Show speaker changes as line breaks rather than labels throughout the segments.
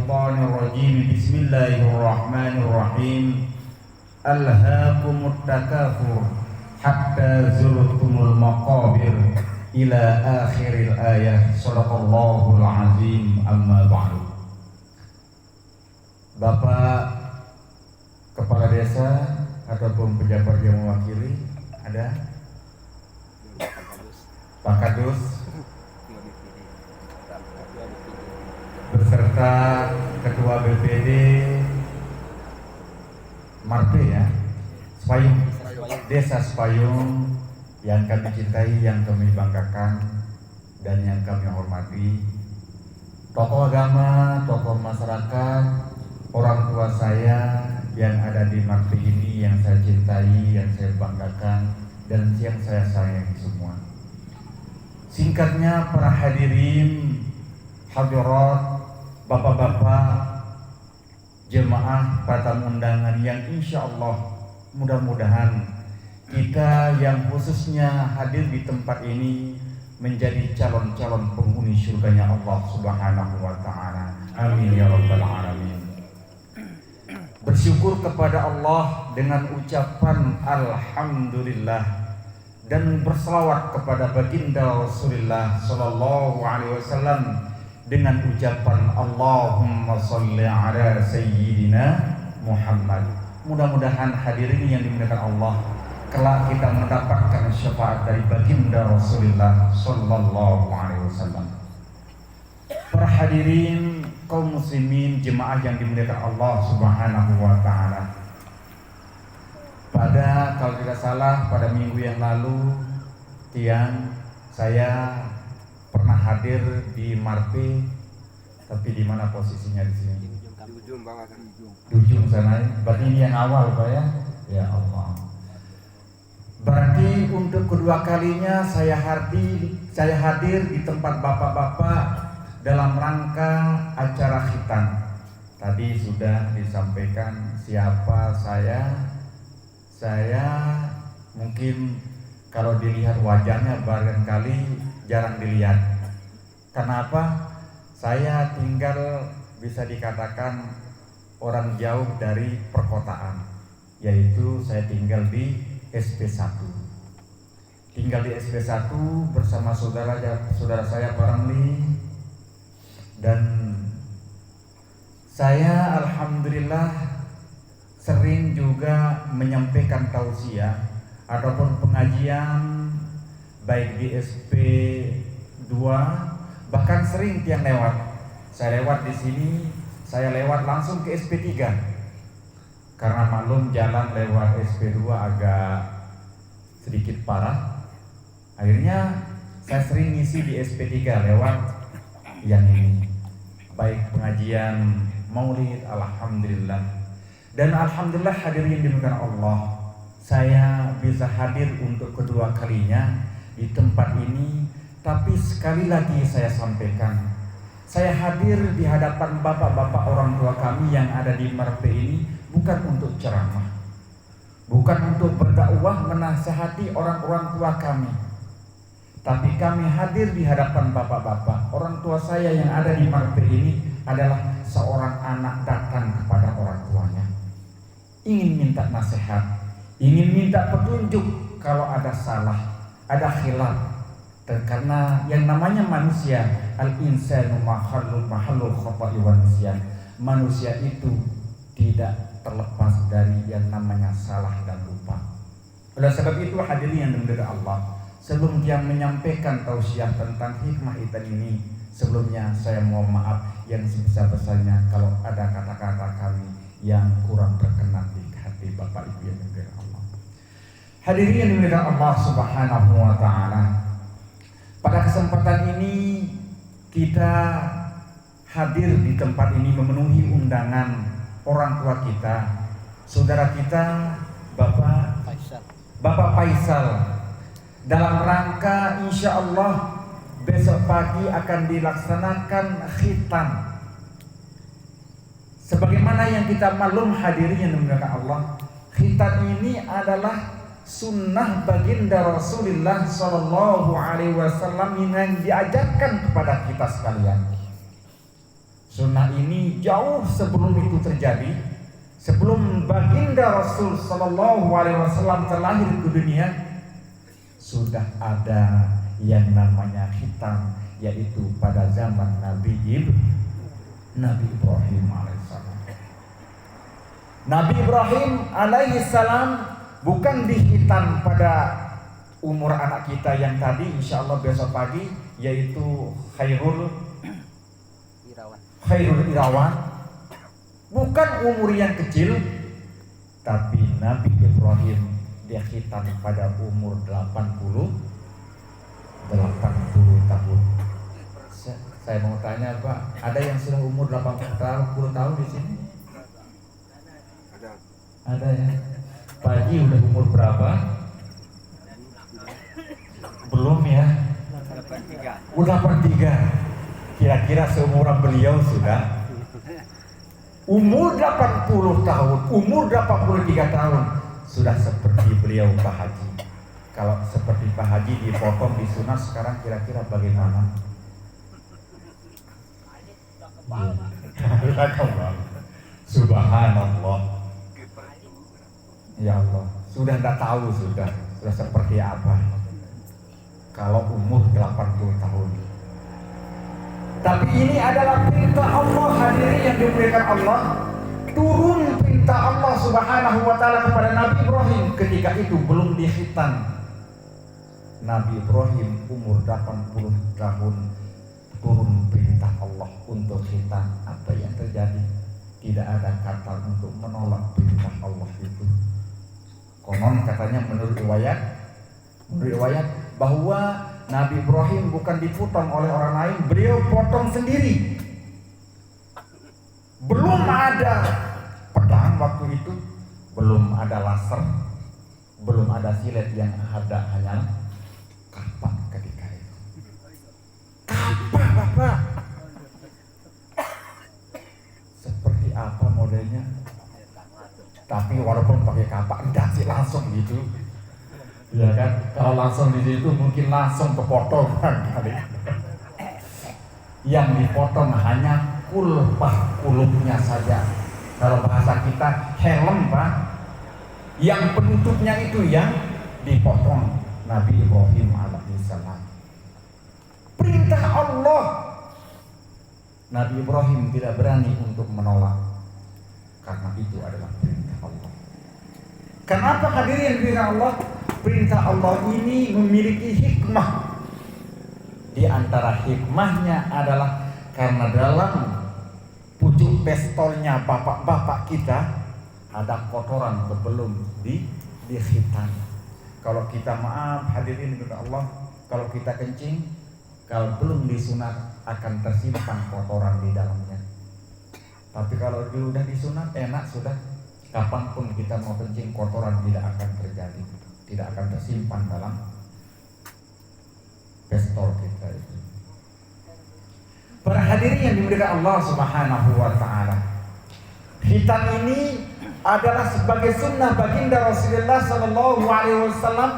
minasyaitonir rajim. Bismillahirrahmanirrahim. Alhaakumut takatsur hatta zurtumul maqabir ila akhiril ayah. Shadaqallahul azim. Amma ba'du. Bapak Kepala Desa ataupun pejabat yang mewakili, ada Pak Kadus beserta Ketua BPD Marpe ya, Sepayung, Desa Sepayung yang kami cintai, yang kami banggakan dan yang kami hormati, tokoh agama, tokoh masyarakat, orang tua saya yang ada di Marpe ini, yang saya cintai, yang saya banggakan, dan yang saya sayangi semua. Singkatnya, para hadirin, hadirat, bapak-bapak, jemaah, tamu undangan yang insya Allah mudah-mudahan kita yang khususnya hadir di tempat ini menjadi calon-calon penghuni surganya Allah Subhanahu wa Ta'ala. Amin ya Rabbal Alamin. Bersyukur kepada Allah dengan ucapan Alhamdulillah dan berselawat kepada baginda Rasulullah Sallallahu Alaihi Wasallam dengan ucapan Allahumma salli ala Sayyidina Muhammad. Mudah-mudahan hadirin yang dimuliakan Allah, kelak kita mendapatkan syafaat dari baginda Rasulullah Sallallahu Alaihi Wasallam. Para hadirin kaum muslimin, jemaah yang dimuliakan Allah Subhanahu wa Ta'ala. Pada, kalau tidak salah, pada minggu yang lalu saya pernah hadir di Marpe, tapi di mana posisinya di sini? Di ujung sana. Berarti ini yang awal, Pak ya? Ya Allah. Berarti untuk kedua kalinya saya hadir di tempat bapak-bapak dalam rangka acara khitan. Tadi sudah disampaikan siapa saya. Saya mungkin kalau dilihat wajahnya barangkali jarang dilihat. Kenapa? Saya tinggal, bisa dikatakan orang jauh dari perkotaan, yaitu saya tinggal di SP1. Tinggal di SP1 bersama saudara saya Pak Ramli, dan saya alhamdulillah sering juga menyampaikan tausiah ataupun pengajian baik di SP2, bahkan sering tiang lewat. Saya lewat di sini, saya lewat langsung ke SP3. Karena maklum jalan lewat SP2 agak sedikit parah. Akhirnya saya sering ngisi di SP3 lewat yang ini. Baik pengajian Maulid, alhamdulillah. Dan alhamdulillah hadirin dimuliakan Allah, saya bisa hadir untuk kedua kalinya di tempat ini. Tapi sekali lagi saya sampaikan, saya hadir di hadapan bapak-bapak orang tua kami yang ada di Marpe ini bukan untuk ceramah, bukan untuk berdakwah menasihati orang-orang tua kami, tapi kami hadir di hadapan bapak-bapak orang tua saya yang ada di Marpe ini adalah seorang anak datang kepada orang tuanya, ingin minta nasihat, ingin minta petunjuk kalau ada salah, ada khilaf. Dan karena yang namanya manusia, al-insanu mahallul khata'i wan nisyan, manusia itu tidak terlepas dari yang namanya salah dan lupa. Oleh sebab itu hadirin yang dimuliakan Allah, sebelum dia menyampaikan tausiah tentang hikmah hitam ini, sebelumnya saya mohon maaf yang sebesar-besarnya kalau ada kata-kata kami yang kurang berkenan di hati Bapak Ibu yang dimuliakan Allah. Hadirin yang dimuliakan Allah Subhanahu wa Ta'ala, pada kesempatan ini kita hadir di tempat ini memenuhi undangan orang tua kita, saudara kita Bapak Faisal, dalam rangka insya Allah besok pagi akan dilaksanakan khitan. Sebagaimana yang kita maklum hadirin yang dimuliakan Allah, khitan ini adalah sunnah baginda Rasulullah Sallallahu Alaihi Wasallam yang diajarkan kepada kita sekalian. Sunnah ini jauh sebelum itu terjadi, sebelum baginda Rasul Sallallahu Alaihi Wasallam terlahir ke dunia, sudah ada yang namanya khitan, yaitu pada zaman Nabi Ibrahim alaihissalam. Nabi Ibrahim alaihissalam bukan dihitan pada umur anak kita yang tadi, insya Allah besok pagi, yaitu Khairul Irawan. Bukan umur yang kecil, tapi Nabi Ibrahim dia khitan pada umur 80 tahun. Saya mau tanya Pak, ada yang sudah umur 80 tahun di sini? Ada ya? Pak Haji udah umur berapa? Belum ya? 83. Kira-kira seumuran beliau sudah? Umur 80 tahun, umur 83 tahun sudah seperti beliau Pak Haji. Kalau seperti Pak Haji dipotong di sunat sekarang kira-kira bagaimana? Subhanallah. Ya Allah, sudah tidak tahu sudah seperti apa kalau umur 80 tahun. Tapi ini adalah perintah Allah, hadirin yang diberikan Allah. Turun perintah Allah Subhanahu wa taala kepada Nabi Ibrahim ketika itu belum dikhitan. Nabi Ibrahim umur 80 tahun, turun perintah Allah untuk khitan. Apa yang terjadi? Tidak ada kata untuk menolak perintah Allah itu. Konon katanya menurut riwayat bahwa Nabi Ibrahim bukan dipotong oleh orang lain, beliau potong sendiri. Belum ada pedang waktu itu, belum ada laser, belum ada silet, yang ada hanya kapak ketika itu. Kapak Bapak. Seperti apa modelnya? Tapi walaupun pakai kapak, enggak sih langsung gitu. Ya kan, kalau langsung di situ mungkin langsung kepotong kali. Yang dipotong hanya kulupnya saja. Kalau bahasa kita helm Pak. Yang penutupnya itu yang dipotong Nabi Ibrahim alaihissalam. Perintah Allah. Nabi Ibrahim tidak berani untuk menolak, karena itu adalah perintah Allah. Kenapa hadirin perintah Allah? Perintah Allah ini memiliki hikmah. Di antara hikmahnya adalah karena dalam pucuk pistolnya bapak-bapak kita ada kotoran sebelum dikhitan. Kalau kita maaf hadirin kepada Allah, kalau kita kencing, kalau belum disunat akan tersimpan kotoran di dalamnya. Tapi kalau sudah disunat enak sudah, kapanpun kita mau kencing kotoran tidak akan terjadi. Tidak akan tersimpan dalam pistol kita itu. Para hadirin yang dimuliakan Allah Subhanahu wa taala. Khitan ini adalah sebagai sunnah baginda Rasulullah sallallahu alaihi wasallam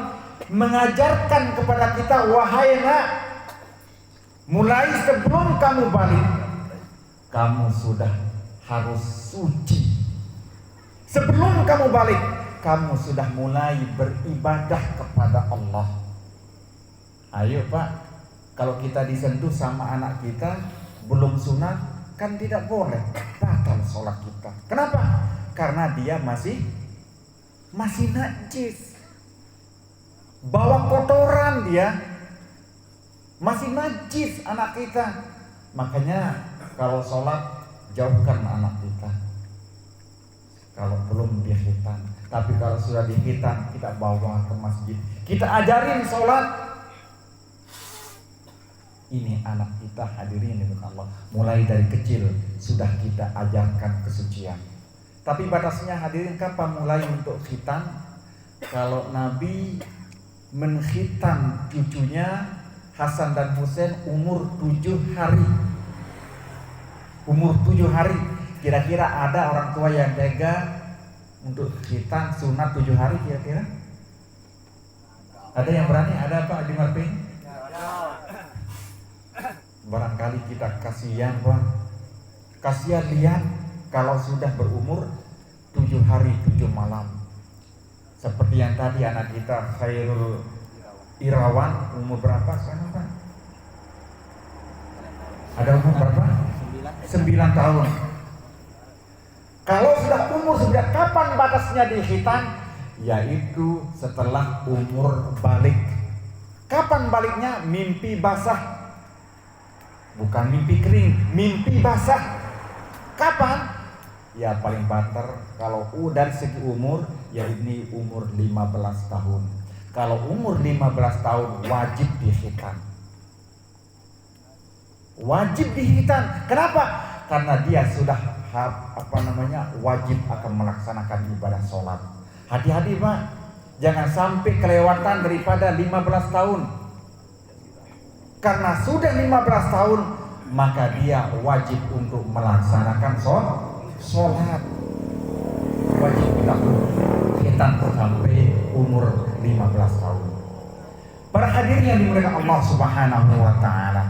mengajarkan kepada kita, wahai nak, mulai sebelum kamu balik, kamu sudah harus suci. Sebelum kamu balik, kamu sudah mulai beribadah kepada Allah. Ayo Pak, kalau kita disentuh sama anak kita belum sunat, kan tidak boleh, batal sholat kita. Kenapa? Karena dia masih najis, bawa kotoran, dia masih najis anak kita. Makanya kalau sholat jauhkan anak kita kalau belum dikhitan. Tapi kalau sudah dikhitan, kita bawa ke masjid, kita ajarin sholat. Ini anak kita hadirin dengan Allah, mulai dari kecil sudah kita ajarkan kesucian. Tapi batasnya hadirin kapan mulai untuk khitan? Kalau Nabi mengkhitan cucunya Hasan dan Husain umur 7 hari. Umur 7 hari. Kira-kira ada orang tua yang tega untuk khitan sunat 7 hari kira-kira? Ada yang berani? Ada Pak di Marping? Barangkali kita kasihan Pak. Kasihan lihat kalau sudah berumur 7 hari 7 malam. Seperti yang tadi anak kita Khairul Irawan, umur berapa sekarang Pak? Ada umur berapa? 9 tahun. Kalau sudah umur 9, kapan batasnya di khitan? Yaitu setelah umur balik. Kapan baliknya? Mimpi basah. Bukan mimpi kering, mimpi basah. Kapan? Ya paling banter kalau dari segi umur, ya ini umur 15 tahun. Kalau umur 15 tahun wajib dihitan. Wajib dihitan. Kenapa? Karena dia sudah wajib akan melaksanakan ibadah sholat. Hati-hati Pak, jangan sampai kelewatan daripada 15 tahun. Karena sudah 15 tahun, maka dia wajib untuk melaksanakan sholat. Wajib kita sampai umur 15 tahun. Para hadirin yang dimuliakan Allah Subhanahu wa taala.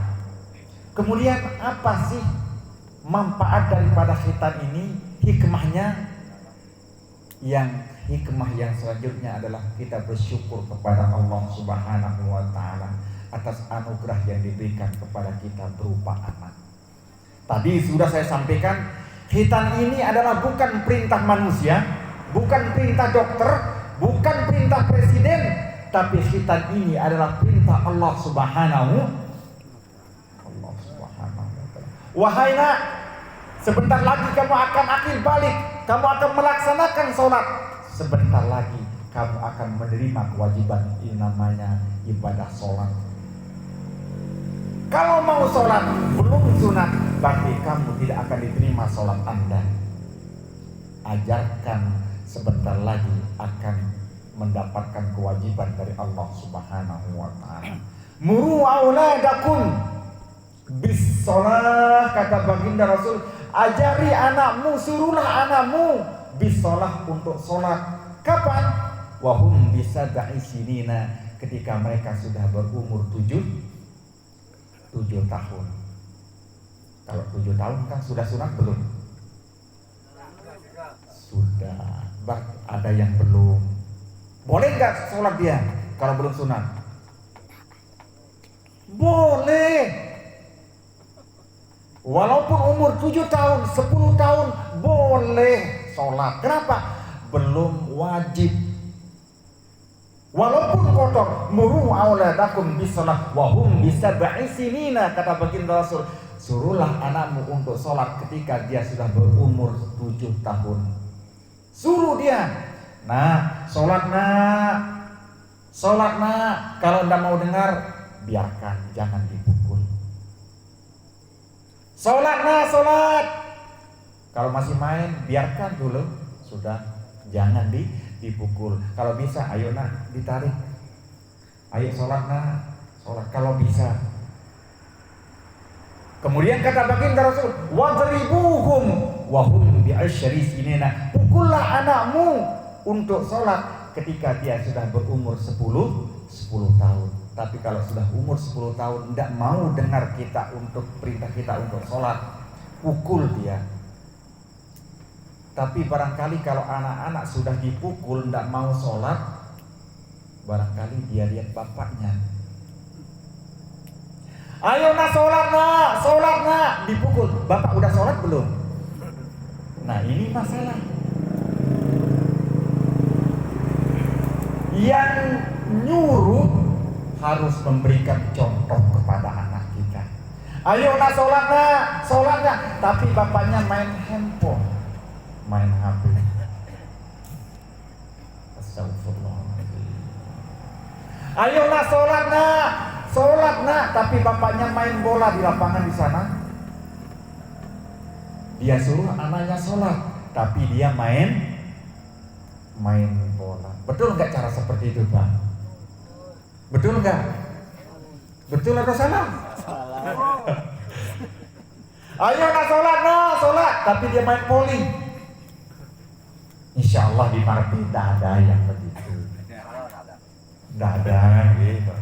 Kemudian apa sih manfaat daripada khitan ini? Hikmahnya, hikmah yang selanjutnya adalah kita bersyukur kepada Allah Subhanahu wa taala atas anugerah yang diberikan kepada kita berupa anak. Tadi sudah saya sampaikan, khitan ini adalah bukan perintah manusia, bukan perintah dokter, bukan perintah presiden, tapi khitan ini adalah perintah Allah Subhanahu wa taala. Wahai nak, sebentar lagi kamu akan akhir balik, kamu akan melaksanakan sholat. Sebentar lagi kamu akan menerima kewajiban ini, namanya ibadah sholat. Kalau mau sholat belum sunat, berarti kamu tidak akan diterima sholat Anda. Ajarkan, sebentar lagi akan mendapatkan kewajiban dari Allah Subhanahu wa taala. Muru auladakum bis sholah, kata baginda Rasul, ajari anakmu, suruhlah anakmu bis sholah, untuk sholat. Kapan? Wahum bisa sinina, ketika mereka sudah berumur 7 tahun. Kalau 7 tahun kan sudah sunat belum? Sudah. Ada yang belum. Boleh nggak sholat dia kalau belum sunat? Boleh. Walaupun umur 7 tahun, 10 tahun, boleh sholat. Kenapa? Belum wajib. Walaupun kotor, muru auladakum bisalah wahum bisab'i sinina, kata baginda Rasul, suruhlah anakmu untuk sholat ketika dia sudah berumur 7 tahun. Suruh dia, nah sholat nak. Kalau anda mau dengar, biarkan, jangan dipukul. Sholat. Kalau masih main, biarkan dulu, sudah, jangan dipukul. Kalau bisa, ayo nak, ditarik. Ayo sholat nak, sholat kalau bisa. Kemudian kata baginda Rasul, wadribuhum wahum bi'asyri sinina, pukullah anakmu untuk sholat ketika dia sudah berumur 10 tahun. Tapi kalau sudah umur 10 tahun tidak mau dengar kita untuk perintah kita untuk sholat, pukul dia. Tapi barangkali kalau anak-anak sudah dipukul tidak mau sholat, barangkali dia lihat bapaknya. Ayo nak sholat nak, dipukul. Bapak udah sholat belum? Nah ini masalah. Yang nyuruh harus memberikan contoh kepada anak kita. Ayo nak sholat nak, tapi bapaknya main handphone, main HP. Astagfirullahaladzim. Ayo nak sholat nak, tapi bapaknya main bola di lapangan di sana. Dia suruh anaknya sholat, tapi dia main bola. Betul nggak cara seperti itu, Pak? Betul nggak? Betul atau salah? Ayo nak sholat, tapi dia main poli. Insya Allah di Marpi tidak ada yang begitu. Tidak ada gitu.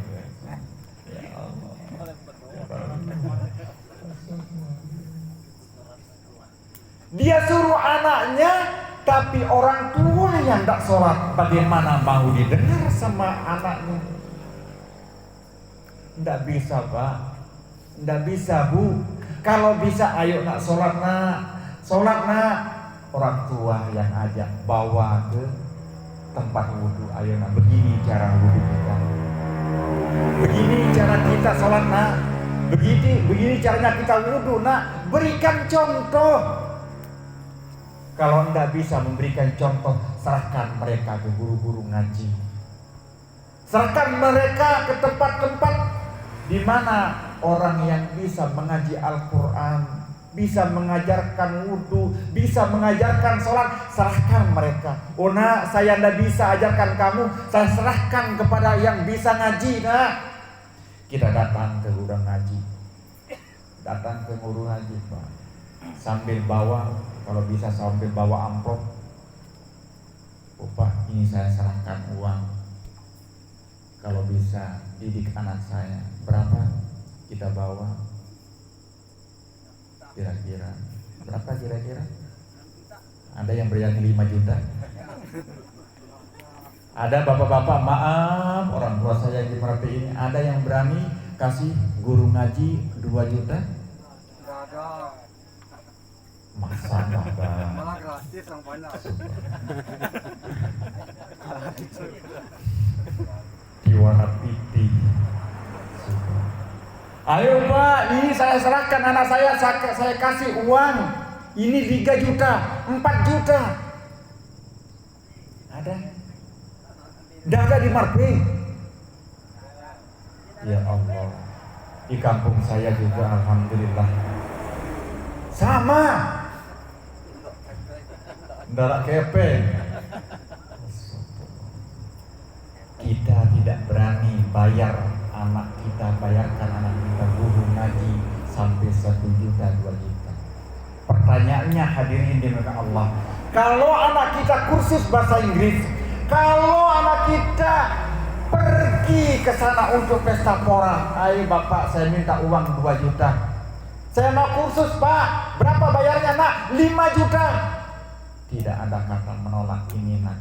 Ya Allah. Dia suruh anaknya, tapi orang tua yang tidak sholat, bagaimana mau didengar sama anaknya? Tidak bisa, Pak. Tidak bisa, Bu. Kalau bisa, ayo nak sholat nak. Sholat nak. Orang tua yang ajak, bawa ke tempat wudhu. Ayo nak, begini cara wudhu kita. Begini cara kita sholat nak. Begini caranya kita wudhu nak. Berikan contoh. Kalau anda bisa memberikan contoh, serahkan mereka ke guru-guru ngaji. Serahkan mereka ke tempat-tempat di mana orang yang bisa mengaji Al-Quran, bisa mengajarkan wudhu, bisa mengajarkan sholat. Serahkan mereka. Oh nak, saya tidak bisa ajarkan kamu, saya serahkan kepada yang bisa ngaji nak. Kita datang ke guru ngaji, datang ke guru ngaji, Pak. Sambil bawa, kalau bisa sambil bawa amplop. Oh Pak, ini saya serahkan uang. Kalau bisa didik anak saya, berapa kita bawa? Kira-kira berapa kira-kira? Ada yang berani 5 juta? Ada bapak-bapak, maaf, orang tua saya di Merapi ini, ada yang berani kasih guru ngaji 2 juta?
Nggak ada.
Masa nggak ada?
Malah gratis yang banyak.
Diwarna piti. Ayo Pak, ini saya serahkan anak saya kasih uang. Ini 3 juta, 4 juta. Ada? Tidak ada di Marpe. Ya Allah, di kampung saya juga alhamdulillah sama. Darak kepeng. Kita tidak berani bayar anak kita, bayarkan anak kita guru ngaji sampai 1 juta, 2 juta. Pertanyaannya hadirin dimuliakan Allah, kalau anak kita kursus bahasa Inggris, kalau anak kita pergi ke sana untuk pesta pora, ayo Bapak saya minta uang 2 juta. Saya mau kursus Pak, berapa bayarnya nak? 5 juta. Tidak ada kata menolak ini nak.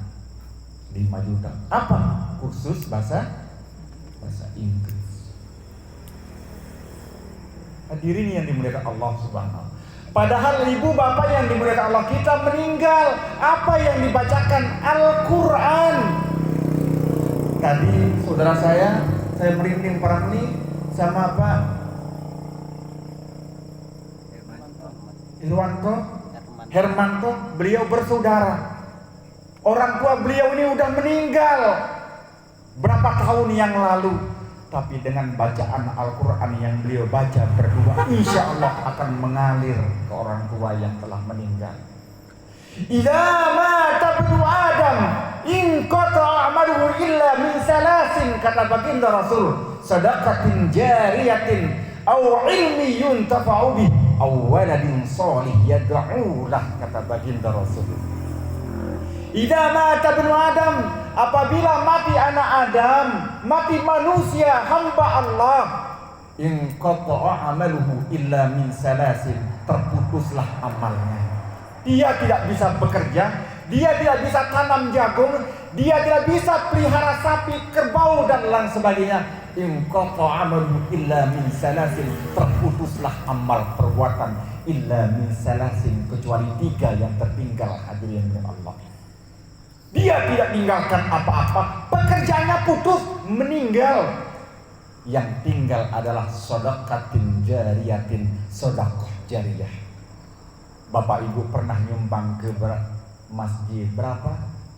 5 juta. Apa? Kursus bahasa Inggris. Hadirin yang dimuliakan Allah Subhanahu. Padahal ibu bapak yang dimuliakan Allah, kita meninggal, apa yang dibacakan? Al-Quran. Tadi saudara saya merinding parah nih sama Pak Hermanto, beliau bersaudara. Orang tua beliau ini udah meninggal berapa tahun yang lalu, tapi dengan bacaan Al-Quran yang beliau baca berdua, insya Allah akan mengalir ke orang tua yang telah meninggal. Idza mata ibnu Adam in qata amaluhu illa min salasin, kata baginda Rasul, sadaqatin jariyatin aw ilmi yuntafa'u bih aw waladin shalih yad'u lah, kata baginda Rasul. Idza mata ibnu Adam, apabila mati anak Adam, mati manusia hamba Allah, in qata'a amaluhu illa min salasin, terputuslah amalnya. Dia tidak bisa bekerja, dia tidak bisa tanam jagung, dia tidak bisa pelihara sapi, kerbau dan lain sebagainya. In qata'a amaluhu illa min salasin, terputuslah amal perbuatan illa min salasin, kecuali 3 yang tertinggal. Hadirin Allah, dia tidak meninggalkan apa-apa, pekerjaannya putus, meninggal. Yang tinggal adalah sedekatin jariyatin, sedekah jariyah. Bapak Ibu pernah nyumbang ke masjid berapa?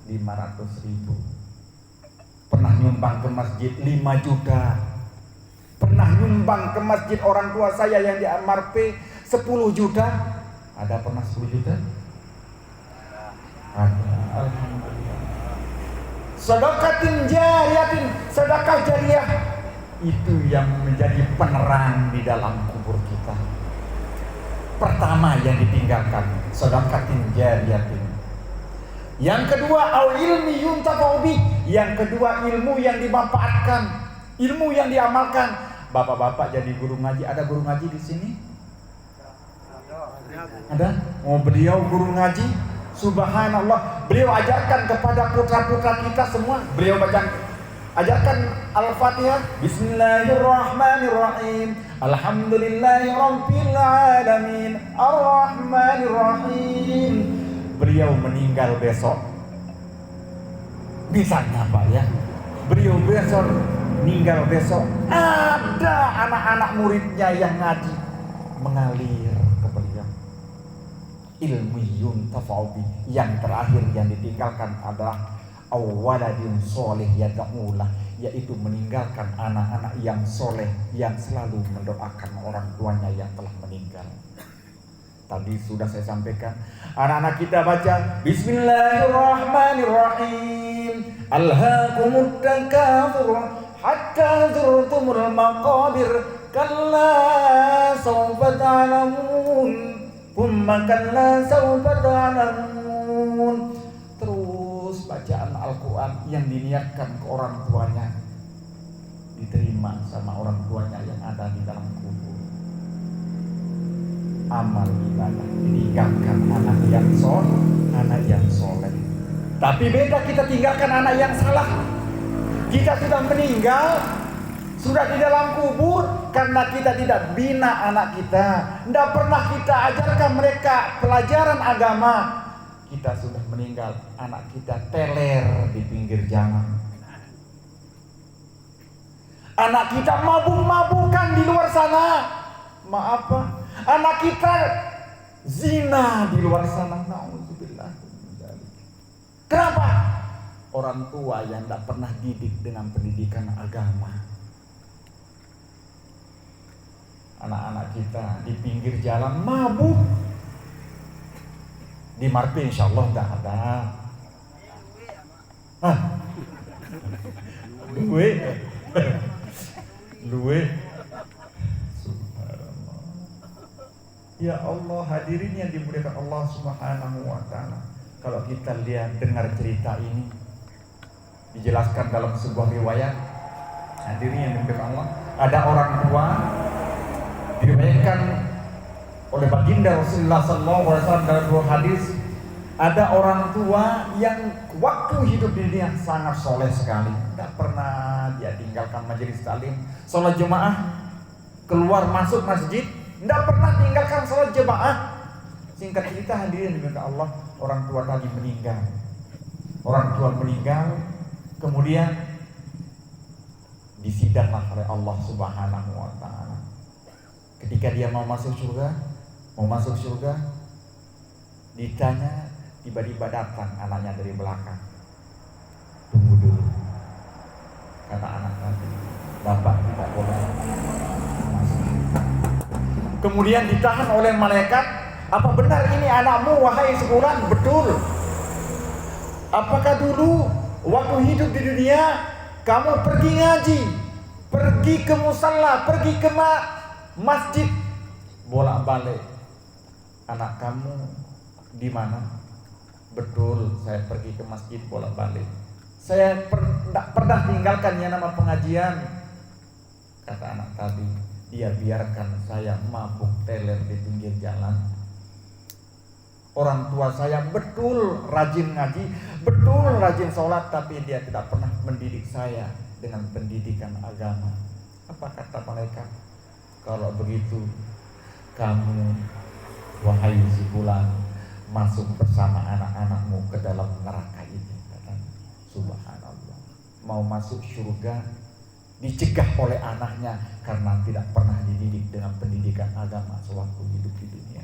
500.000. Pernah nyumbang ke masjid 5 juta. Pernah nyumbang ke masjid orang tua saya yang di Marpe 10 juta. Ada pernah 10 juta? Ada. Alhamdulillah. Sedekatin jariyatin, sedekah jariyah, itu yang menjadi penerang di dalam kubur kita. Pertama yang ditinggalkan, sedekatin jariyatin. Yang kedua, au ilmi yuntafa'u bih, yang kedua ilmu yang dimanfaatkan, ilmu yang diamalkan. Bapak-bapak jadi guru ngaji, ada guru ngaji di sini? Ada? Oh, beliau guru ngaji. Subhanallah, beliau ajarkan kepada putra-putra kita semua. Beliau ajarkan Al-Fatihah. Bismillahirrahmanirrahim. Alhamdulillahirabbil alamin. Arrahmanirrahim. Beliau meninggal besok. Misalnya Pak ya, beliau besok meninggal besok. Ada anak-anak muridnya yang ngaji mengalir ke beliau. Ilmu yuntafa'u bih. Yang terakhir yang ditinggalkan adalah awaladin soleh yad'ulah, yaitu meninggalkan anak-anak yang soleh yang selalu mendoakan orang tuanya yang telah meninggal. Tadi sudah saya sampaikan, anak-anak kita baca Bismillahirrahmanirrahim. Alhaakumut takatsur hatta zurtumul maqabir. Kalla sawfa ta'lamun. Thumma kalla sawfa ta'lamun. Terus bacaan Al-Quran yang diniatkan ke orang tuanya diterima sama orang tuanya yang ada di dalam kubur. Amal ibadah meninggalkan anak yang soleh, anak yang soleh. Tapi beda kita tinggalkan anak yang salah. Kita sudah meninggal, sudah di dalam kubur, karena kita tidak bina anak kita, tidak pernah kita ajarkan mereka pelajaran agama. Kita sudah meninggal, anak kita teler di pinggir jalan. Anak kita mabuk-mabukan di luar sana. Maaf Pak, anak kita zina di luar sana. Nauzubillah. Kenapa? Orang tua yang tidak pernah didik dengan pendidikan agama. Anak-anak kita di pinggir jalan mabuk. Di Marpe insya Allah tidak ada. Hah? Luwe. Subhanallah. Ya Allah, hadirin yang dimuliakan Allah Subhanahu wa ta'ala. Kalau kita lihat dengar cerita ini dijelaskan dalam sebuah riwayat, hadirin yang dimuliakan Allah, ada orang tua diriwayatkan oleh baginda Rasulullah SAW dalam dua hadis. Ada orang tua yang waktu hidup di dunia sangat soleh sekali, tidak pernah dia tinggalkan majelis taklim, sholat jemaah, keluar masuk masjid, tidak pernah tinggalkan sholat jemaah. Singkat cerita hadirin dimuliakan Allah, orang tua tadi meninggal. Orang tua meninggal, kemudian disidanglah oleh Allah Subhanahu wa ta'ala. Ketika dia mau masuk surga, ditanya, tiba-tiba datang anaknya dari belakang. Tunggu dulu, kata anak tadi, bapak tidak boleh masuk. Kemudian ditahan oleh malaikat. Apa benar ini anakmu wahai sebulan? Betul. Apakah dulu waktu hidup di dunia kamu pergi ngaji, pergi ke musalla, pergi ke masjid, bolak-balik? Anak kamu di mana? Betul, saya pergi ke masjid bolak-balik. Saya tidak pernah tinggalkan yang nama pengajian. Kata anak tadi, dia biarkan saya mabuk teler di pinggir jalan. Orang tua saya betul rajin ngaji, betul rajin sholat, tapi dia tidak pernah mendidik saya dengan pendidikan agama. Apa kata malaikat? Kalau begitu, kamu wahai si fulan masuk bersama anak-anakmu ke dalam neraka ini. Katanya. Subhanallah. Mau masuk surga dicegah oleh anaknya karena tidak pernah dididik dengan pendidikan agama sewaktu hidup di dunia.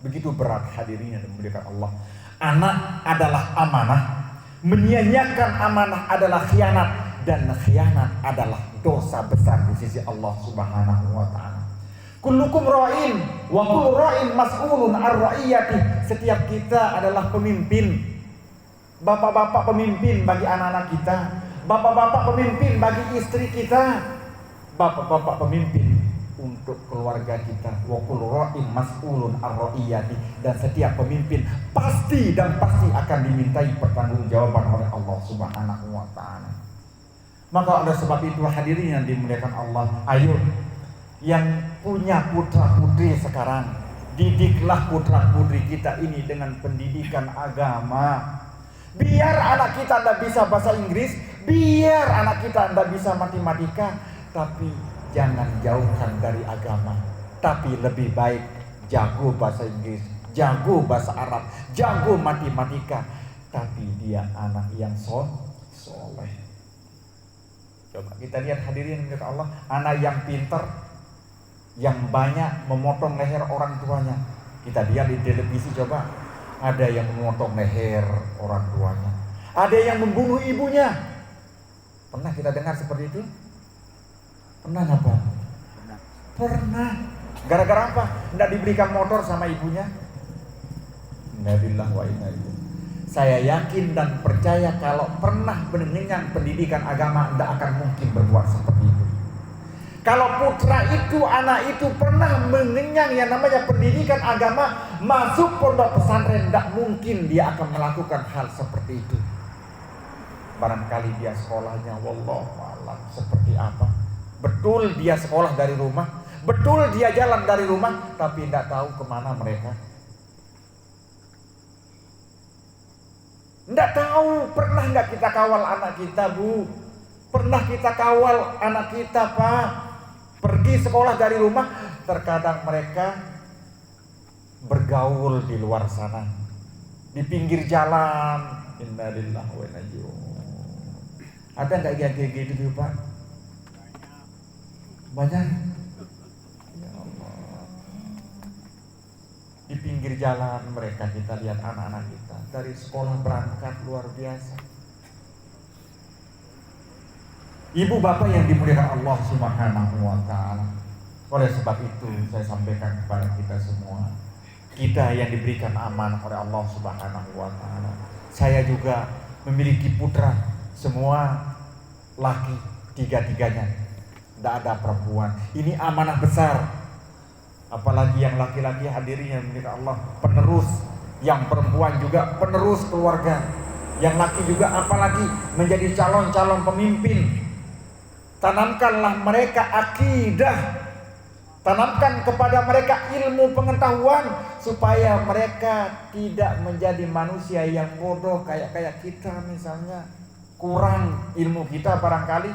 Begitu berat hadirin yang dimuliakan Allah. Anak adalah amanah, menyia-nyiakan amanah adalah khianat, dan khianat adalah dosa besar di sisi Allah Subhanahu wa ta'ala. Kullukum ra'in wa kullu ra'in mas'ulun ar-ra'iyati. Setiap kita adalah pemimpin. Bapak-bapak pemimpin bagi anak-anak kita, bapak-bapak pemimpin bagi istri kita, bapak-bapak pemimpin untuk keluarga kita. Wa kullu ra'in mas'ulun ar-ra'iyati. Dan setiap pemimpin pasti akan dimintai pertanggungjawaban oleh Allah Subhanahu wa ta'ala. Maka oleh sebab itu hadirin yang dimuliakan Allah, ayo yang punya putra putri sekarang, Didiklah putra-putri kita ini dengan pendidikan agama. Biar anak kita tidak bisa bahasa Inggris, biar anak kita tidak bisa matematika, tapi jangan jauhkan dari agama. Tapi lebih baik jago bahasa Inggris, jago bahasa Arab, jago matematika, tapi dia anak yang soleh. Coba kita lihat hadirin yang Allah, anak yang pintar, yang banyak memotong leher orang tuanya. Kita lihat di televisi, coba ada yang memotong leher orang tuanya, ada yang membunuh ibunya. Pernah kita dengar seperti itu? Pernah nggak Pak? Pernah. Gara-gara apa? Tidak diberikan motor sama ibunya. Innalillahi wa inna ilaihi. Saya yakin dan percaya kalau pernah mengenyang pendidikan agama, tidak akan mungkin berbuat seperti itu. Kalau putra itu, anak itu pernah mengenyang yang namanya pendidikan agama, masuk pondok pesantren, tidak mungkin dia akan melakukan hal seperti itu. Barangkali dia sekolahnya wallahu a'lam seperti apa. Betul dia sekolah dari rumah, betul dia jalan dari rumah, tapi tidak tahu kemana mereka. Tidak tahu. Pernah nggak kita kawal anak kita, Bu? Pernah kita kawal anak kita, Pak? Pergi sekolah dari rumah, terkadang mereka bergaul di luar sana, di pinggir jalan. Innalillahi wa inna ilaihi raji'un. Ada nggak yang kayak gitu, Pak? Banyak. Ya Allah. Di pinggir jalan mereka, kita lihat anak-anak kita dari sekolah berangkat luar biasa. Ibu bapak yang dimuliakan Allah Subhanahu wa ta'ala. Oleh sebab itu saya sampaikan kepada kita semua, kita yang diberikan amanah oleh Allah Subhanahu wa ta'ala. Saya juga memiliki putra, semua laki, tiga-tiganya, tidak ada perempuan. Ini amanah besar. Apalagi yang laki-laki hadirin yang dimuliakan Allah, penerus. Yang perempuan juga penerus keluarga. Yang laki juga apalagi menjadi calon-calon pemimpin. Tanamkanlah mereka akidah, tanamkan kepada mereka ilmu pengetahuan, supaya mereka tidak menjadi manusia yang bodoh kayak kita misalnya. Kurang ilmu kita barangkali.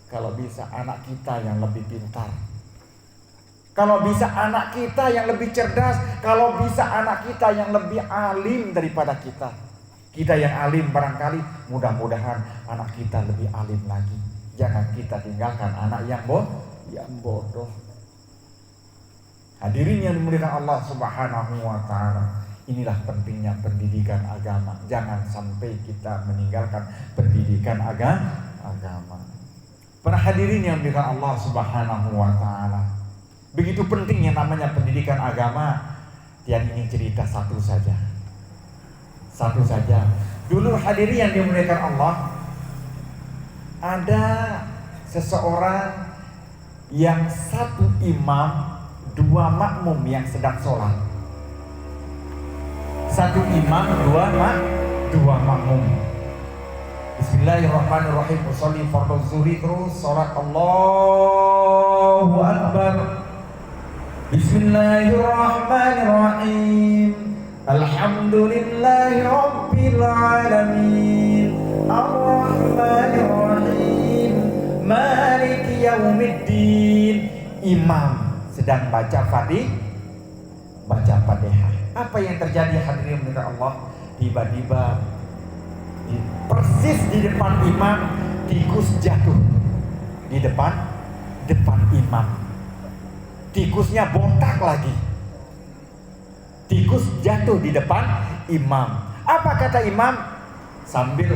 Kalau bisa anak kita yang lebih pintar, kalau bisa anak kita yang lebih cerdas, kalau bisa anak kita yang lebih alim daripada kita. Kita yang alim barangkali, mudah-mudahan anak kita lebih alim lagi. Jangan kita tinggalkan anak yang bodoh. Hadirin yang dimuliakan Allah Subhanahu wa ta'ala, inilah pentingnya pendidikan agama. Jangan sampai kita meninggalkan pendidikan agama. Para hadirin yang dimuliakan Allah Subhanahu wa ta'ala, begitu penting yang namanya pendidikan agama. Tiang ingin cerita satu saja. Dulu hadirin yang dimuliakan Allah, ada seseorang yang satu imam, dua makmum yang sedang sholat. Satu imam, dua makmum. Bismillahirrahmanirrahim. Usolli fardhu zuhri, terus sholat Allahu Akbar. Bismillahirrahmanirrahim. Alhamdulillahi rabbil alamin. Ar-Rahmanir-Rahim. Maliki yaumiddin. Imam sedang baca Fatihah. Apa yang terjadi hadirin dengan Allah? Tiba-tiba persis di depan imam, tikus jatuh di depan imam. Tikusnya botak lagi. Tikus jatuh di depan imam. Apa kata imam? Sambil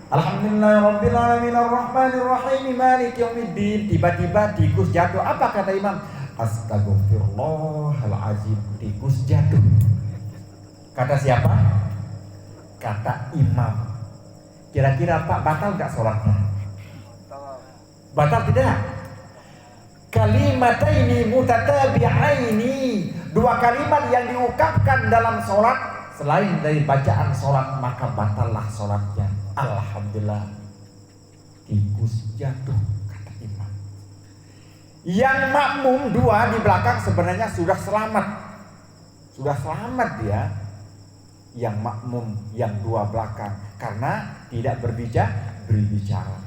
Alhamdulillahirabbil alamin arrahmanir rahim maliki yaumiddin. Tiba-tiba tikus jatuh. Apa kata imam? Astagfirullahalazim. Tikus jatuh. Kata siapa? Kata imam. Kira-kira Pak, batal enggak sholatnya? Batal tidak? Kalimataini mutatabi'aini. Dua kalimat yang diucapkan dalam sholat, selain dari bacaan sholat, maka batallah sholatnya. Alhamdulillah, tikus jatuh, kata imam. Yang makmum dua di belakang sebenarnya sudah selamat. sudah selamat dia. Yang makmum yang dua belakang karena tidak berbicara.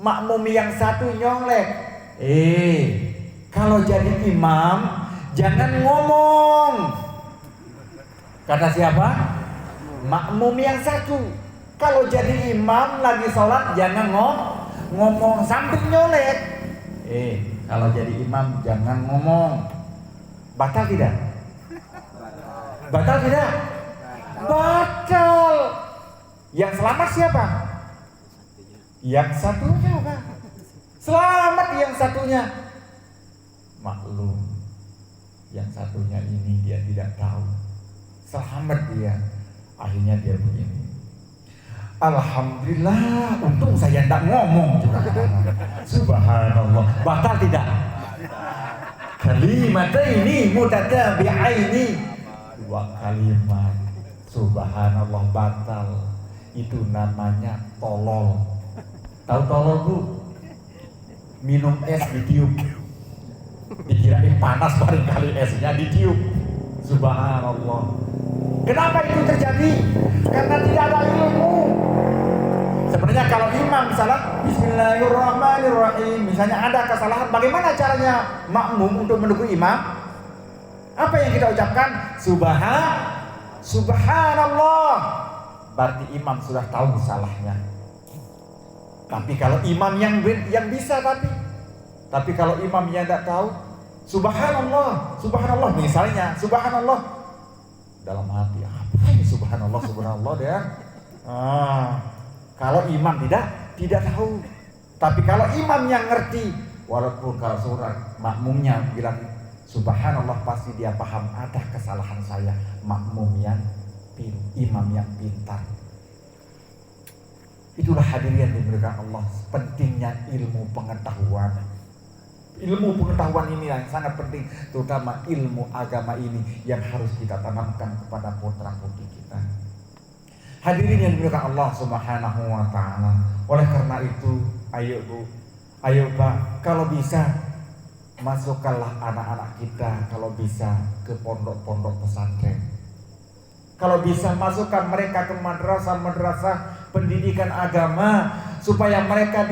Makmum yang satu nyonglek. Kalau jadi imam jangan ngomong. Kata siapa? Makmum yang satu. Kalau jadi imam lagi sholat jangan ngomong sambil nyolek. Kalau jadi imam jangan ngomong. Batal tidak? Batal tidak? Batal. Yang selamat siapa? Yang satunya, Pak. Selamat yang satunya. Maklum, yang satunya ini dia tidak tahu. Selamat dia. Akhirnya dia begini. Alhamdulillah, untung saya tidak ngomong juga. Subhanallah. Batal tidak? Kalimat ini mutatabi'aini. Dua kalimat. Subhanallah batal. Itu namanya tolol. Tahu tolol, Bu? Minum es ditiup. Dikirain panas barangkali esnya ditiup. Subhanallah. Kenapa itu terjadi? Karena tidak ada ilmu. Sebenarnya kalau imam misalnya Bismillahirrahmanirrahim, misalnya ada kesalahan, bagaimana caranya makmum untuk menunggu imam? Apa yang kita ucapkan? Subhanallah. Berarti imam sudah tahu salahnya. Tapi kalau imam yang bisa tapi kalau imam yang tidak tahu, Subhanallah, misalnya Subhanallah dalam hati, apa ini Subhanallah dia. Kalau imam tidak tahu. Tapi kalau imam yang ngerti, walaupun kalau surat makmumnya bilang Subhanallah, pasti dia paham ada kesalahan saya. Imam yang pintar. Itulah hadirin yang dimuliakan Allah, pentingnya ilmu pengetahuan. Ilmu pengetahuan ini yang sangat penting, terutama ilmu agama ini yang harus kita tanamkan kepada putra-putri kita. Hadirin yang dimuliakan Allah Subhanahu wa taala. Oleh karena itu, ayo Bu, ayo Pak, kalau bisa masukkanlah anak-anak kita kalau bisa ke pondok-pondok pesantren. Kalau bisa masukkan mereka ke madrasah-madrasah pendidikan agama supaya mereka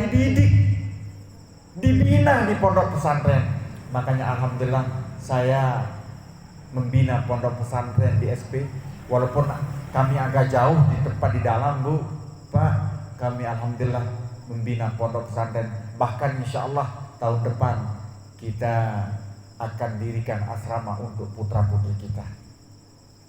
dibina di pondok pesantren. Makanya alhamdulillah saya membina pondok pesantren di SP, walaupun kami agak jauh di tempat di dalam, Bu, Pak, kami alhamdulillah membina pondok pesantren. Bahkan insya Allah tahun depan kita akan dirikan asrama untuk putra-putri kita.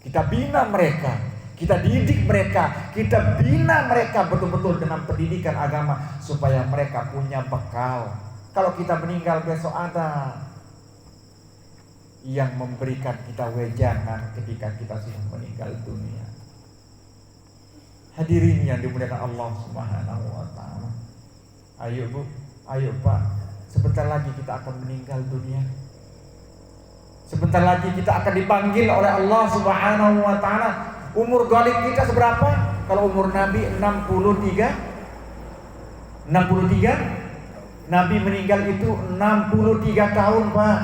Kita bina mereka, kita didik mereka, kita bina mereka betul-betul dengan pendidikan agama supaya mereka punya bekal. Kalau kita meninggal besok ada yang memberikan kita wejangan ketika kita sudah meninggal dunia. Hadirin yang dimuliakan Allah Subhanahu wa taala. Ayo Bu, ayo Pak, sebentar lagi kita akan meninggal dunia. Sebentar lagi kita akan dipanggil oleh Allah Subhanahu wa taala. Umur ghalib kita seberapa? Kalau umur Nabi 63. Nabi meninggal itu 63 tahun, Pak.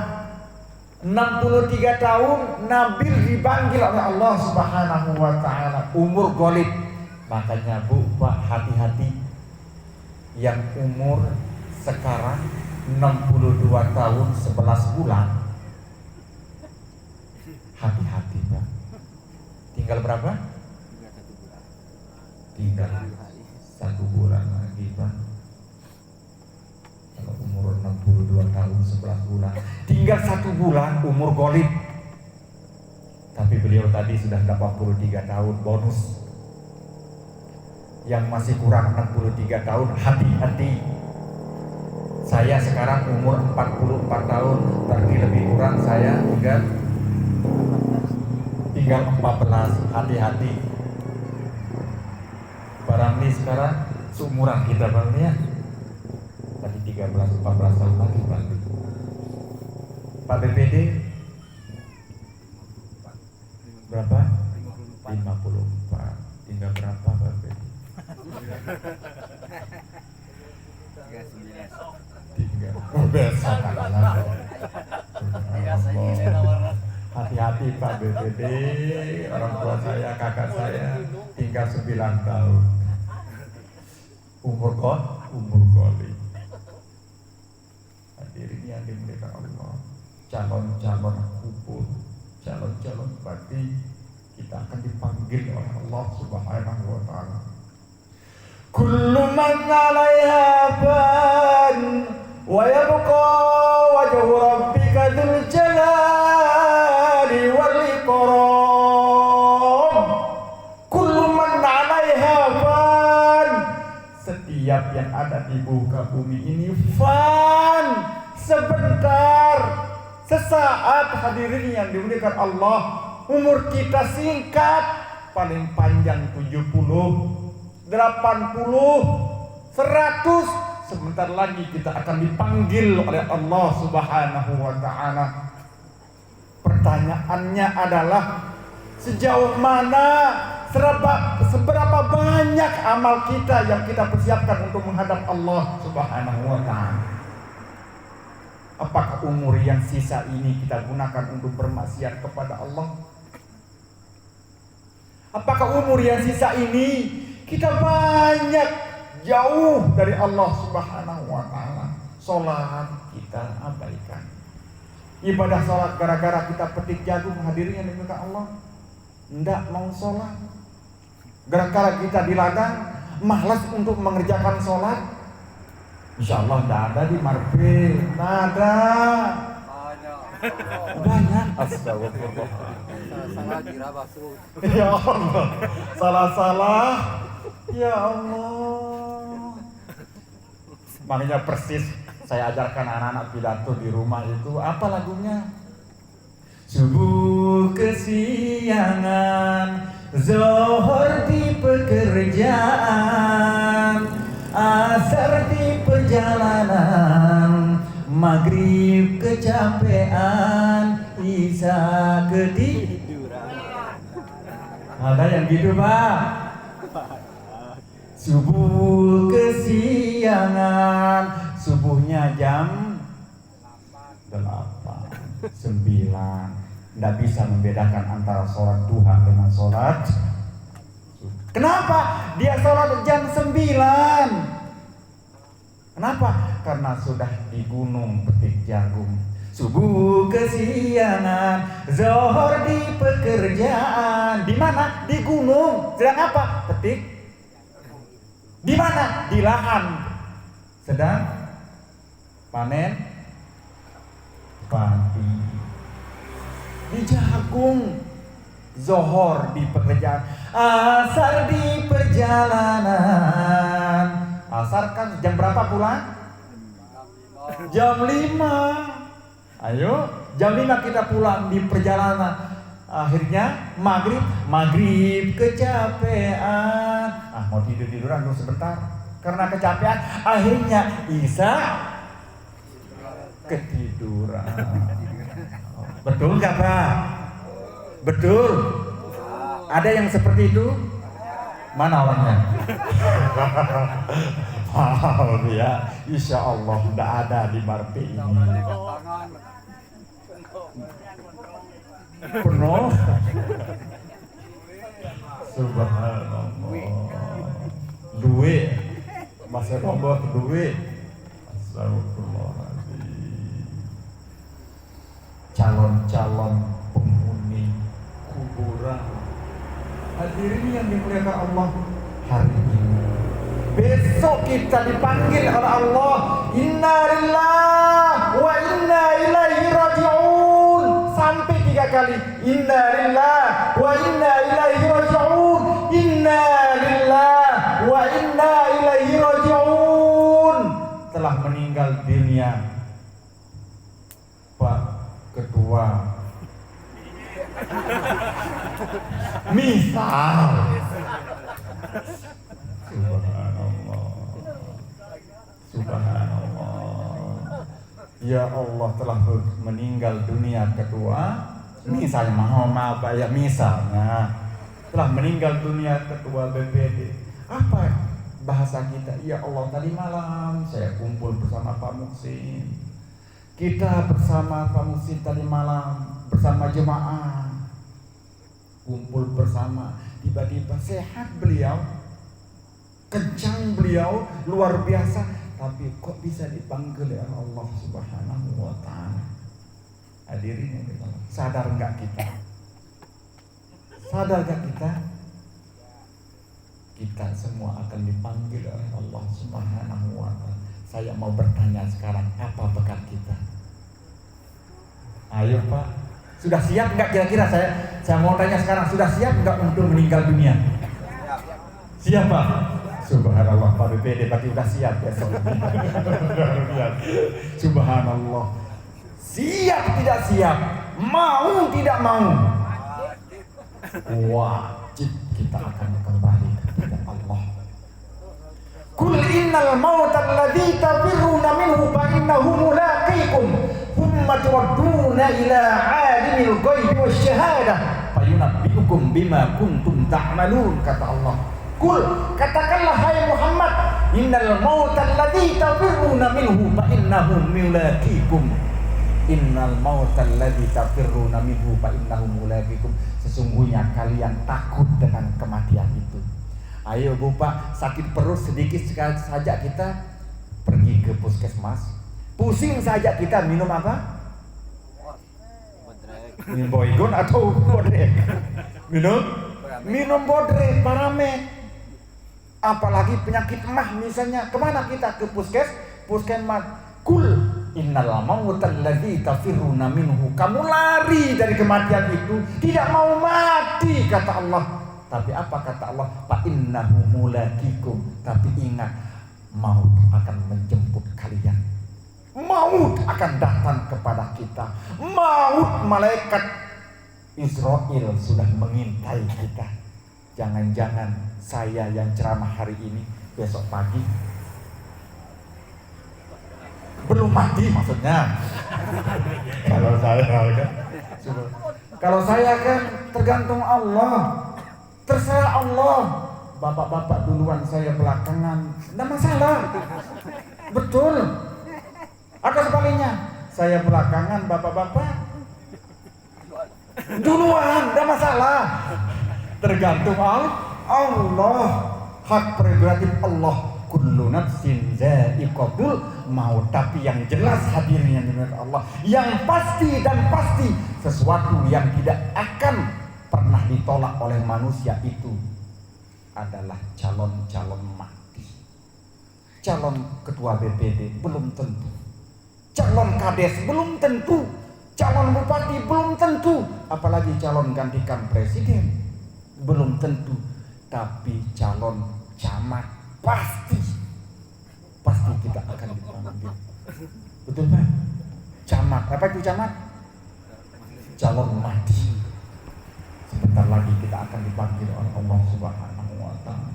63 tahun Nabi dipanggil oleh Allah Subhanahu wa taala. Umur ghalib. Makanya Bu, Pak, hati-hati yang umur sekarang 62 tahun 11 bulan. Hati-hati, Pak. Tinggal berapa? Tinggal 1 bulan lagi, Pak. Kalau umur 62 tahun 11 bulan, tinggal 1 bulan umur ghalib. Tapi beliau tadi sudah 83 tahun bonus. Yang masih kurang 63 tahun, hati-hati. Saya sekarang umur 44 tahun, berarti lebih kurang saya tinggal 14, hati-hati. Barang ini sekarang seumuran kita Bang ya. Tadi 13-14 tahun lagi Pak. Pak BPD berapa? 54. Tinggal berapa Pak BPD? 3. Oh besok Hati-hati Pak BPD, orang tua saya, kakak saya tinggal 9 tahun. Umur goli. Hadirin yang dimuliakan Allah, calon-calon kubur, calon-calon bati, kita akan dipanggil oleh Allah Subhanahu wa ta'ala. Kullu man 'alaiha fan wa yabqa wajhu rabbika dzul jalali wal ikram. Kullu man 'alaiha fan, setiap yang ada di muka bumi ini fan, sebentar, sesaat. Hadirin yang dimuliakan Allah, umur kita singkat, paling panjang 70, 80, 100. Sebentar lagi kita akan dipanggil oleh Allah Subhanahu wa ta'ala. Pertanyaannya adalah sejauh mana, seberapa banyak amal kita yang kita persiapkan untuk menghadap Allah Subhanahu wa ta'ala. Apakah umur yang sisa ini kita gunakan untuk bermaksiat kepada Allah? Apakah umur yang sisa ini kita banyak jauh dari Allah Subhanahu wa ta'ala? Sholat kita abaikan. Ibadah sholat gara-gara kita petik jagung, hadirin yang dimuliakan Allah, tidak mau sholat. Gara-gara kita di ladang, malas untuk mengerjakan sholat. Insya Allah tidak ada di Marbe, tidak ada. Banyak. Astagfirullah.
Salah dirabah.
Ya Allah, salah-salah. Ya Allah. Makanya persis saya ajarkan anak-anak pidato di rumah itu, apa lagunya? Subuh kesiangan, zuhur di pekerjaan, asar di perjalanan, maghrib kecapean, isya ketiduran. Ada yang gitu Pak? Subuh kesiangan, subuhnya jam 8, 9. Tidak bisa membedakan antara sholat duha dengan sholat. Kenapa? Dia sholat jam 9. Kenapa? Karena sudah di gunung petik jagung. Subuh kesiangan, zuhur di pekerjaan. Di mana? Di gunung. Sedang apa? Petik. Di mana? Di lahan. Sedang panen padi. Di jagung. Zuhur di pekerjaan, asar di perjalanan. Asar kan jam berapa pulang? Jam 5. Ayo, jam 5 kita pulang di perjalanan. Akhirnya maghrib kecapean. Mau tiduran dulu sebentar karena kecapean. Akhirnya isya ketiduran. Betul nggak Pak? Betul. Ada yang seperti itu? Mana orangnya? Maaf ya, insya Allah tidak ada di Marpe ini. Penuh. Subhanallah. Duit. Masa nombor duit. Astagfirullahaladzim. Calon-calon penghuni kuburan. Hadirin yang dimuliakan Allah, hari ini besok kita dipanggil oleh Allah. Inna lillahi wa inna ilaihi raji'un. Sampai 3 kali. Inna lillahi wa inna ilaihi raji'un. Inna lillahi wa inna ilaihi raji'un. Telah meninggal dunia Pak Ketua. Misal. Subhanallah. Ya Allah, telah meninggal dunia ketua. Misalnya, maaf ya, misalnya telah meninggal dunia ketua BPD. Apa bahasa kita? Ya Allah, tadi malam saya kumpul bersama Pak Muksin. Kita bersama Pak Muksin tadi malam bersama jemaah, kumpul bersama, tiba-tiba sehat beliau, kencang beliau, luar biasa, tapi kok bisa dipanggil oleh Allah Subhanahu wa Ta'ala? Hadirin yang Allah, sadar nggak kita? Sadar nggak kita? Kita semua akan dipanggil oleh Allah Subhanahu wa Ta'ala. Saya mau bertanya sekarang, apa bekal kita? Ayo Pak, sudah siap nggak kira-kira? Saya mau tanya sekarang, sudah siap nggak untuk meninggal dunia? Siap Pak? Subhanallah, Pak BPD pasti sudah siap ya. Subhanallah, siap tidak siap, mau tidak mau, wajib kita akan kembali kepada Allah. Kul innal mauta alladzi tafirruna minhu fa innahu mulaqikum thumma turadduna ila 'alimil ghaibi wasyahadah fayunabbi'ukum bima kuntum ta'malun, kata Allah. Kul, katakanlah hai Muhammad, innal mauta alladzi tafirruna minhu fa innahu mulaqikum. Innal mauta alladzi tafirruna minhu fa innahu mulaqikum. Sesungguhnya kalian takut dengan kematian itu. Ayo Bu Pak, sakit perut sedikit sekali saja kita pergi ke puskesmas. Pusing saja kita minum apa? Minum Boygon atau Bodrek? Minum Bodrek, Paramed. Apalagi penyakit mah misalnya, kemana kita? Ke puskesmas. Kul innal mautal ladzi tafirruna minhu. Kamu lari dari kematian itu, tidak mau mati, kata Allah. Tapi apa kata Allah? Fa innahu mulaqikum. Tapi ingat, maut akan menjemput kalian. Maut akan datang kepada kita. Maut, malaikat Israel sudah mengintai kita. Jangan-jangan saya yang ceramah hari ini, besok pagi belum mati maksudnya. Kalau saya kan tergantung Allah. Terserah Allah. Bapak-bapak duluan, saya belakangan, tidak masalah. Betul. Atau sebaliknya, saya belakangan, bapak-bapak duluan, tidak masalah. Tergantung Allah. Hak prerogatif Allah. Kullu nafsin za'iqatul maut. Tapi yang jelas hadirnya dari Allah, yang pasti dan pasti, sesuatu yang tidak akan pernah ditolak oleh manusia itu adalah calon-calon mati. Calon ketua BPD belum tentu, calon kades belum tentu, calon bupati belum tentu, apalagi calon gantikan presiden belum tentu. Tapi calon camat pasti kita akan dipanggil. Betul Pak? Camat, apa itu camat? Calon mati. Sebentar lagi kita akan dipanggil oleh Allah Subhanahu wa Ta'ala.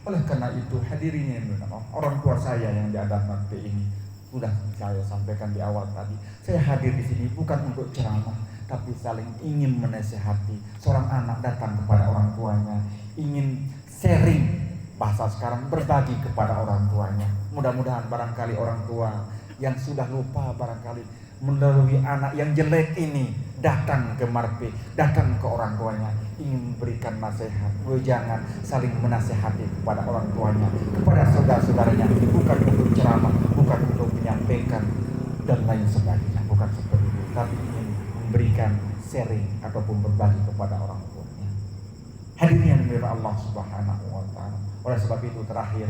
Oleh karena itu, hadirin yang orang tua saya yang di Adat ini sudah saya sampaikan di awal tadi. Saya hadir di sini bukan untuk ceramah, tapi saling ingin menasihati. Seorang anak datang kepada orang tuanya, ingin sharing, bahasa sekarang berbagi kepada orang tuanya. Mudah-mudahan barangkali orang tua yang sudah lupa barangkali melalui anak yang jelek ini datang ke Marpe, datang ke orang tuanya, ingin memberikan nasihat. Jangan saling menasihati kepada orang tuanya, kepada saudara-saudaranya, bukan untuk ceramah, bukan untuk menyampaikan dan lain sebagainya, bukan seperti itu, tapi ingin memberikan sharing ataupun berbagi kepada orang tuanya. Hadirin yang dimuliakan Allah Subhanahu wa Ta'ala. Oleh sebab itu terakhir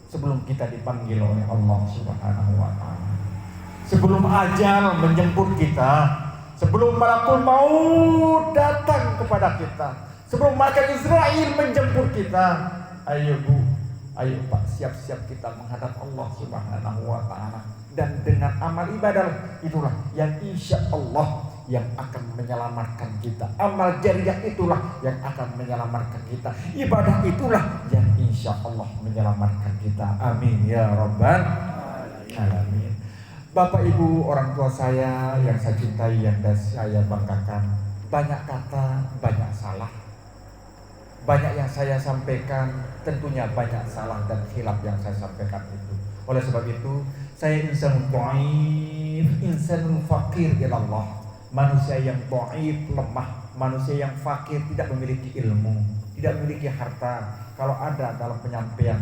sebelum kita dipanggil oleh Allah Subhanahu wa Ta'ala, sebelum ajal menjemput kita, sebelum malakul maut datang kepada kita, sebelum malaikat Israel menjemput kita, ayo Bu, ayo Pak, siap-siap kita menghadap Allah Subhanahu wa Ta'ala. Dan dengan amal ibadah itulah yang insya Allah yang akan menyelamatkan kita. Amal jariah itulah yang akan menyelamatkan kita. Ibadah itulah yang insya Allah menyelamatkan kita. Amin ya Rabbal Alamin. Bapak Ibu orang tua saya yang saya cintai, yang saya banggakan, banyak kata, banyak salah. Banyak yang saya sampaikan, tentunya banyak salah dan khilaf yang saya sampaikan itu. Oleh sebab itu, Saya insan dhaif, insan fakir ila Allah. Manusia yang dhaif, lemah, manusia yang fakir, tidak memiliki ilmu, tidak memiliki harta. Kalau ada dalam penyampaian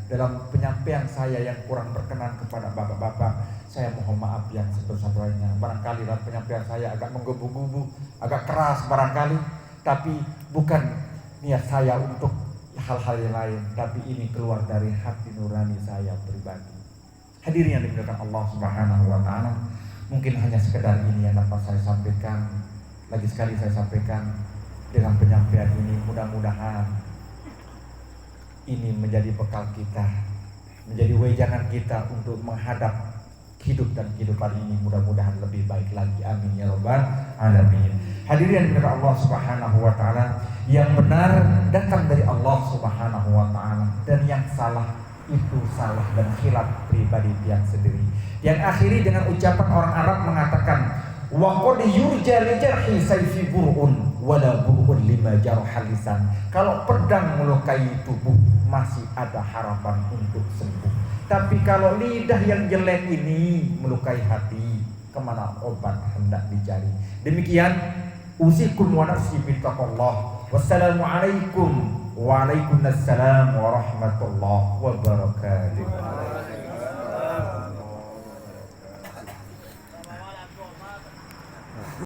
dalam penyampaian saya yang kurang berkenan kepada bapak-bapak, saya mohon maaf yang sebesar-besarnya. Barangkali dalam penyampaian saya agak menggebu-gebu, agak keras barangkali, tapi bukan niat saya untuk hal-hal yang lain, tapi ini keluar dari hati nurani saya pribadi. Hadirin yang dimuliakan Allah Subhanahu wa taala, mungkin hanya sekedar ini yang dapat saya sampaikan. Lagi sekali saya sampaikan, dengan penyampaian ini mudah-mudahan ini menjadi bekal kita, menjadi wejangan kita untuk menghadap hidup dan kehidupan ini mudah-mudahan lebih baik lagi. Amin ya rabbal alamin. Hadirin yang Allah Subhanahu wa taala, yang benar datang dari Allah Subhanahu wa taala dan yang salah itu salah dan khilaf pribadi pihak sendiri. Yang akhiri dengan ucapan orang Arab mengatakan, wa qad yurja li jarhi sayfi bur'un wala bur'un lima jarhal lisan. Kalau pedang melukai tubuh masih ada harapan untuk sembuh. Tapi kalau lidah yang jelek ini melukai hati, kemana obat hendak dicari? Demikian usikum wa nafsi bittaqullah. Wassalamualaikum waalaikumsalam warahmatullahi wabarakatuh.